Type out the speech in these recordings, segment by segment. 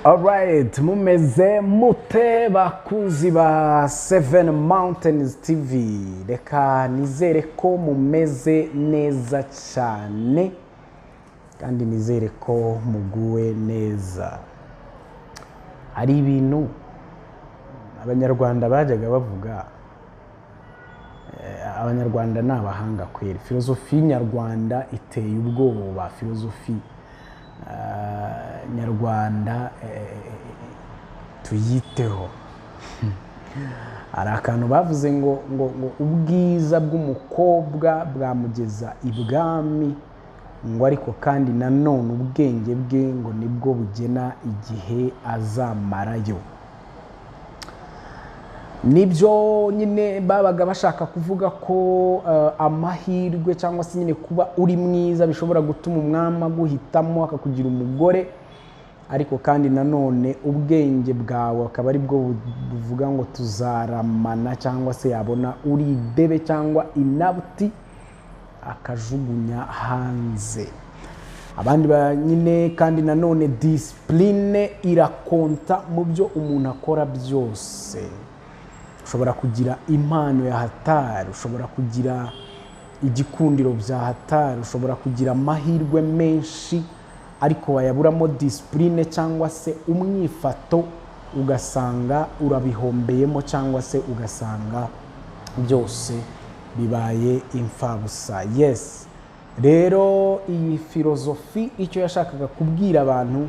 Alright, mumeze mute bakuzi ba Seven Mountains TV. Reka nizere ko mumeze neza cyane kandi nizere ko muguwe neza. Hari ibintu abanyarwanda bajyaga bavuga, abanyarwanda ni abahanga kweri. Filozofi nyarwanda iteye ubwoba, filozofi nyarwanda tuyiteho. Hari akantu bavuze ngo ubwiza bw'umukobwa bwamugeza ibwami, ngo ariko kandi nanone ubwenge bwe ngo nibwo bugena igihe azamarayo. Nibyo nyine babaga bashaka kuvuga ko amahirwe cyangwa se nyine kuba uri mwiza bishobora gutuma umwami aguhitamo akakugira umugore, ariko kandi nanone ubwenge bwawe akaba ari bwo buvuga ngo tuzaramana, cyangwa se yabona uri bebe cyangwa inabuti akajugunya hanze. Abandi nyine kandi nanone discipline irakonta mu byo umuntu akora byose. Ushobora kugira impano ya hatari, ushobora kugira igikundiro bya hatari, ushobora kugira amahirwe menshi ariko wayaburamo discipline cyangwa se umwifato, ugasanga urabihombeyemo cyangwa se ugasanga byose bibaye imfabusa. Yes, rero iyi filozofi icyo yashakaga kubwira abantu,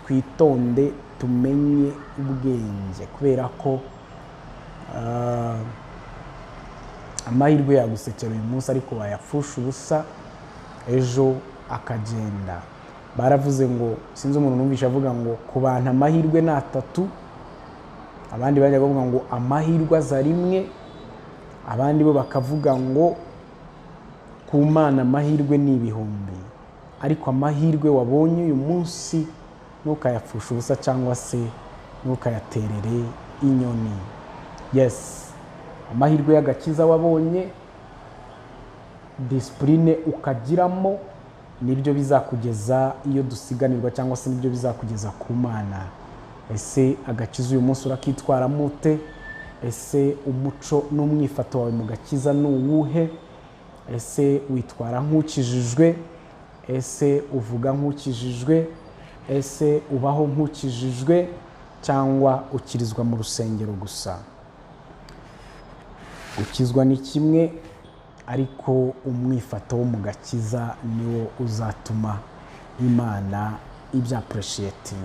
twitonde tumenye ubwenge, kubera ko amahirwe yagusekera uyu munsi ariko wayapfusha ubusa ejo akagenda. Baravuze ngo, sinzi umuntu numvisha avuga ngo ku bantu amahirwe ni atatu, abandi bajya bavuga ngo amahirwe aza rimwe, abandi bo bakavuga ngo ku Mana amahirwe ni ibihumbi. Ariko amahirwe wabonye uyu munsi ntukayapfusha ubusa cyangwa se ntukayaterere inyoni. Yes, amahirwe y'agakiza wabonye, discipline ukagiramo, nibyo bizakugeza iyo dusiganirwa, cyangwa se nibyo bizakugeza ku Mana. Ese agakiza uyu munsi urakitwara mute? Ese umuco n'umwifato wawe mu gakiza ni uwuhe? Ese witwara nk'ukijijwe? Ese uvuga nk'ukijijwe? Ese ubaho nk'ukijijwe cyangwa ukirizwa mu rusengero gusa? Gukizwa ni kimwe, ariko umwifato wo mu gakiza niwo uzatuma Imana ibya appreciating.